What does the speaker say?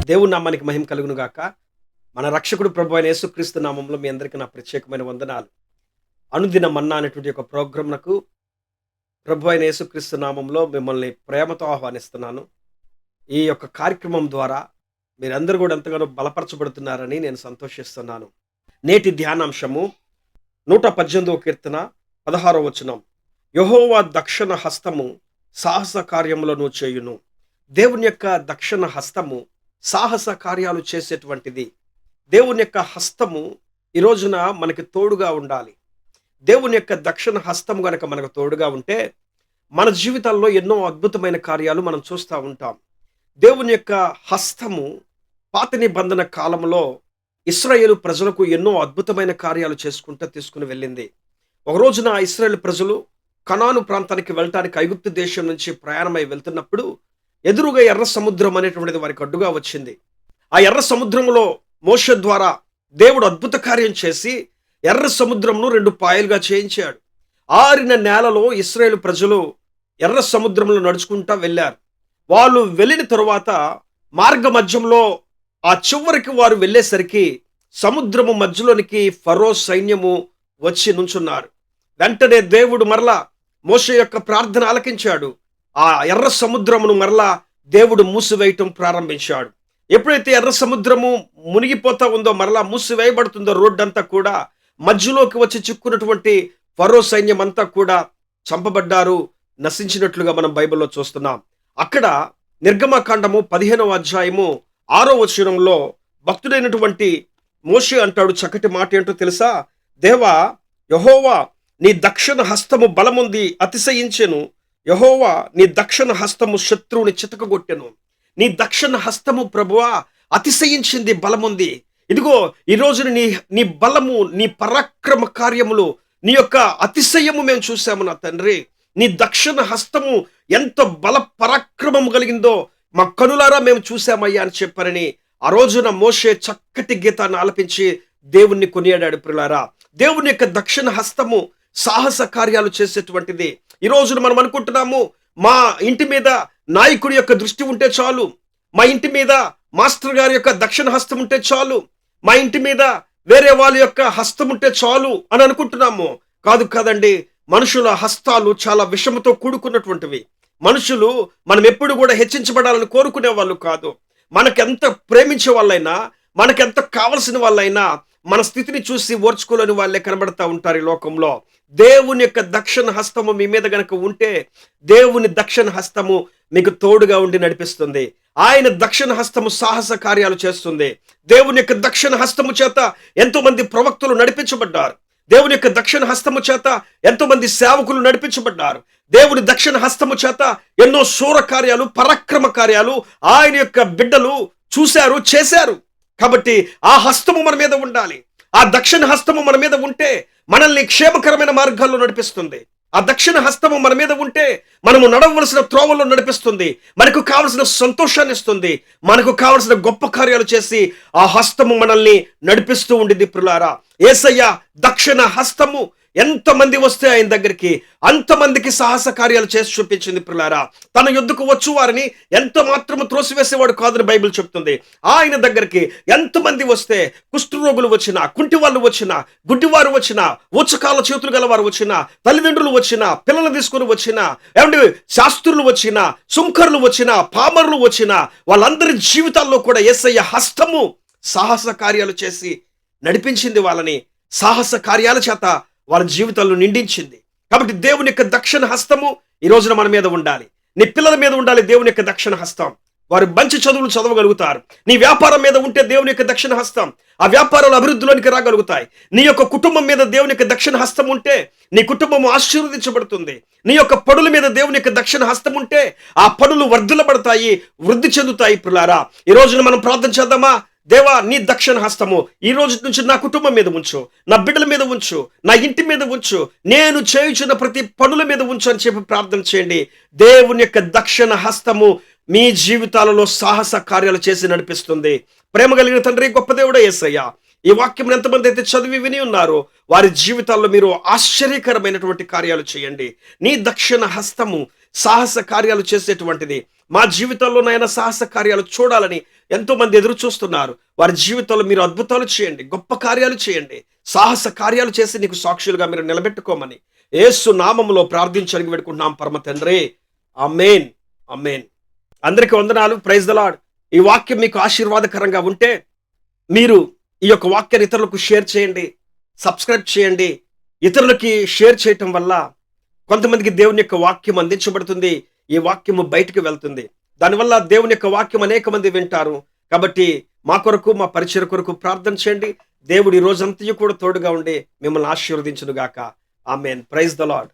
దేవుని నామానికి మహిమ కలుగును గాక. మన రక్షకుడు ప్రభువైన యేసుక్రీస్తు నామంలో మీ అందరికీ నా ప్రత్యేకమైన వందనాలు. అనుదిన మన్నా అనేటువంటి ఒక ప్రోగ్రామ్‌నకు ప్రభువైన యేసుక్రీస్తు నామంలో మిమ్మల్ని ప్రేమతో ఆహ్వానిస్తున్నాను. ఈ యొక్క కార్యక్రమం ద్వారా మీరందరూ కూడా ఎంతగానో బలపరచబడుతున్నారని నేను సంతోషిస్తున్నాను. నేటి ధ్యానాంశము 118వ కీర్తన 16వ వచనం. యెహోవా దక్షిణ హస్తము సాహస కార్యములను చేయును. దేవుని యొక్క దక్షిణ హస్తము సాహస కార్యాలు చేసేటువంటిది. దేవుని యొక్క హస్తము ఈ రోజున మనకి తోడుగా ఉండాలి. దేవుని యొక్క దక్షిణ హస్తము గనక మనకు తోడుగా ఉంటే మన జీవితాల్లో ఎన్నో అద్భుతమైన కార్యాలు మనం చూస్తూ ఉంటాం. దేవుని యొక్క హస్తము పాత నిబంధన కాలంలో ఇశ్రాయేలు ప్రజలకు ఎన్నో అద్భుతమైన కార్యాలు చేసుకుంటూ తీసుకుని వెళ్ళింది. ఒక రోజున ఇశ్రాయేలు ప్రజలు కనాను ప్రాంతానికి వెళ్ళటానికి ఐగుప్తు దేశం నుంచి ప్రయాణమై వెళ్తున్నప్పుడు ఎదురుగా ఎర్ర సముద్రం అనేటువంటిది వారికి అడ్డుగా వచ్చింది. ఆ ఎర్ర సముద్రంలో మోషే ద్వారా దేవుడు అద్భుత కార్యం చేసి ఎర్ర సముద్రంను 2 పాయలుగా చేయించాడు. ఆరిన నేలలో ఇశ్రాయేలు ప్రజలు ఎర్ర సముద్రంలో నడుచుకుంటా వెళ్ళారు. వాళ్ళు వెళ్ళిన తరువాత మార్గ మధ్యంలో ఆ చివరికి వారు వెళ్ళేసరికి సముద్రము మధ్యలోనికి ఫరో సైన్యము వచ్చి నుంచున్నారు. వెంటనే దేవుడు మరలా మోషే యొక్క ప్రార్థన ఆలకించాడు. ఆ ఎర్ర సముద్రమును మరలా దేవుడు మూసివేయటం ప్రారంభించాడు. ఎప్పుడైతే ఎర్ర సముద్రము మునిగిపోతా ఉందో, మరలా మూసివేయబడుతుందో రోడ్డంతా కూడా, మధ్యలోకి వచ్చి చిక్కున్నటువంటి ఫరో సైన్యం అంతా కూడా చంపబడ్డారు, నశించినట్లుగా మనం బైబిల్లో చూస్తున్నాం. అక్కడ నిర్గమకాండము 15వ అధ్యాయము 6వ వచనంలో భక్తుడైనటువంటి మోషే అంటాడు చక్కటి మాట ఏంటో తెలుసా? దేవా యెహోవా నీ దక్షిణ హస్తము బలముంది అతిశయించెను. యెహోవా నీ దక్షిణ హస్తము శత్రువుని చితకగొట్టెను. నీ దక్షిణ హస్తము ప్రభువా అతిశయించింది, బలముంది. ఇదిగో ఈ రోజున నీ బలము, నీ పరాక్రమ కార్యములు, నీ యొక్క అతిశయము మేము చూసాము నా తండ్రి. నీ దక్షిణ హస్తము ఎంత బల పరాక్రమము కలిగిందో మా కనులారా మేము చూసామయ్యా అని చెప్పారని ఆ రోజున మోషే చక్కటి గీతాన్ని ఆలపించి దేవుణ్ణి కొనియాడాడు. ప్రియులారా, దేవుని యొక్క దక్షిణ హస్తము సాహస కార్యాలు చేసేటువంటిది. ఈ రోజున మనం అనుకుంటున్నాము మా ఇంటి మీద నాయకుడి యొక్క దృష్టి ఉంటే చాలు, మా ఇంటి మీద మాస్టర్ గారి యొక్క దక్షిణ హస్తం ఉంటే చాలు, మా ఇంటి మీద వేరే వాళ్ళ యొక్క హస్తం ఉంటే చాలు అని అనుకుంటున్నాము. కాదండి, మనుషుల హస్తాలు చాలా విషముతో కూడుకున్నటువంటివి. మనుషులు మనం ఎప్పుడు కూడా హెచ్చించబడాలని కోరుకునే వాళ్ళు కాదు. మనకెంత ప్రేమించే వాళ్ళైనా, మనకెంత కావలసిన వాళ్ళైనా మన స్థితిని చూసి ఓర్చుకోలేని వాళ్ళే కనబడతా ఉంటారు ఈ లోకంలో. దేవుని యొక్క దక్షిణ హస్తము మీ మీద గనక ఉంటే, దేవుని దక్షిణ హస్తము మీకు తోడుగా ఉండి నడిపిస్తుంది. ఆయన దక్షిణ హస్తము సాహస కార్యాలు చేస్తుంది. దేవుని యొక్క దక్షిణ హస్తము చేత ఎంతో మంది ప్రవక్తలు నడిపించబడ్డారు. దేవుని యొక్క దక్షిణ హస్తము చేత ఎంతో మంది సేవకులు నడిపించబడ్డారు. దేవుని దక్షిణ హస్తము చేత ఎన్నో శూర కార్యాలు, పరాక్రమ కార్యాలు ఆయన యొక్క బిడ్డలు చూశారు, చేశారు. కాబట్టి ఆ హస్తము మన మీద ఉండాలి. ఆ దక్షిణ హస్తము మన మీద ఉంటే మనల్ని క్షేమకరమైన మార్గాల్లో నడిపిస్తుంది. ఆ దక్షిణ హస్తము మన మీద ఉంటే మనము నడవలసిన త్రోవల్లో నడిపిస్తుంది. మనకు కావలసిన సంతోషాన్ని ఇస్తుంది. మనకు కావలసిన గొప్ప కార్యాలు చేసి ఆ హస్తము మనల్ని నడిపిస్తూ ఉండింది. ప్రియులారా, యేసయ్య దక్షిణ హస్తము ఎంతమంది వస్తే ఆయన దగ్గరికి అంతమందికి సాహస కార్యాలు చేసి చూపించింది. ప్రియులారా, తన యుద్ధకు వచ్చు వారిని ఎంత మాత్రము త్రోసివేసేవాడు కాదని బైబిల్ చెప్తుంది. ఆయన దగ్గరికి ఎంతమంది వస్తే, కుష్ఠరోగులు వచ్చినా, కుంటి వాళ్ళు వచ్చినా, గుడ్డివారు వచ్చినా, ఊచకాల చేతులు గల వారు వచ్చినా, తల్లిదండ్రులు వచ్చినా, పిల్లలు తీసుకుని వచ్చినా, ఏమంటే శాస్త్రులు వచ్చినా, సుంకరులు వచ్చినా, పామరులు వచ్చినా, వాళ్ళందరి జీవితాల్లో కూడా యేసయ్య హస్తము సాహస కార్యాలు చేసి నడిపించింది. వాళ్ళని సాహస కార్యాల చేత వాళ్ళ జీవితాలను నిండించింది. కాబట్టి దేవుని యొక్క దక్షిణ హస్తము ఈ రోజున మన మీద ఉండాలి. నీ పిల్లల మీద ఉండాలి దేవుని యొక్క దక్షిణ హస్తం. వారు మంచి చదువులు చదవగలుగుతారు. నీ వ్యాపారం మీద ఉంటే దేవుని యొక్క దక్షిణ హస్తం, ఆ వ్యాపారాలు అభివృద్ధిలోనికి రాగలుగుతాయి. నీ యొక్క కుటుంబం మీద దేవుని యొక్క దక్షిణ హస్తం ఉంటే నీ కుటుంబం ఆశీర్వదించబడుతుంది. నీ యొక్క పనుల మీద దేవుని యొక్క దక్షిణ హస్తం ఉంటే ఆ పనులు వర్ధిల్లబడతాయి, వృద్ధి చెందుతాయి. ప్రియులారా, ఈ రోజున మనం ప్రార్థన చేద్దామా? దేవా, నీ దక్షిణ హస్తము ఈ రోజు నుంచి నా కుటుంబం మీద ఉంచు, నా బిడ్డల మీద ఉంచు, నా ఇంటి మీద ఉంచు, నేను చేయుచున్న ప్రతి పనుల మీద ఉంచు అని చెప్పి ప్రార్థన చేయండి. దేవుని యొక్క దక్షిణ హస్తము మీ జీవితాలలో సాహస కార్యాలు చేసి నడిపిస్తుంది. ప్రేమ కలిగిన తండ్రి, గొప్ప దేవుడే యేసయ్య, ఈ వాక్యం ఎంతమంది అయితే చదివి విని ఉన్నారో వారి జీవితాల్లో మీరు ఆశ్చర్యకరమైనటువంటి కార్యాలు చేయండి. నీ దక్షిణ హస్తము సాహస కార్యాలు చేసేటువంటిది. మా జీవితంలో నాయన సాహస కార్యాలు చూడాలని ఎంతో మంది ఎదురు చూస్తున్నారు. వారి జీవితంలో మీరు అద్భుతాలు చేయండి, గొప్ప కార్యాలు చేయండి, సాహస కార్యాలు చేసి నీకు సాక్షులుగా మీరు నిలబెట్టుకోమని యేసు నామములో ప్రార్థించి అడిగి పెట్టుకుంటున్నాం పరమ తండ్రి. ఆమేన్. ఆమేన్. అందరికీ వందనాలు. Praise the lord. ఈ వాక్యం మీకు ఆశీర్వాదకరంగా ఉంటే మీరు ఈ యొక్క వాక్యాన్ని ఇతరులకు షేర్ చేయండి, సబ్స్క్రైబ్ చేయండి. ఇతరులకి షేర్ చేయటం వల్ల కొంతమందికి దేవుని యొక్క వాక్యం అందించబడుతుంది. ఈ వాక్యము బయటికి వెళ్తుంది. దానివల్ల దేవుని యొక్క వాక్యం అనేక మంది వింటారు. కాబట్టి మా కొరకు, మా పరిచయ కొరకు ప్రార్థన చేయండి. దేవుడు ఈ రోజంతయు కూడా తోడుగా ఉండి మిమ్మల్ని ఆశీర్వదించును గాక. ఆమేన్. Praise the lord.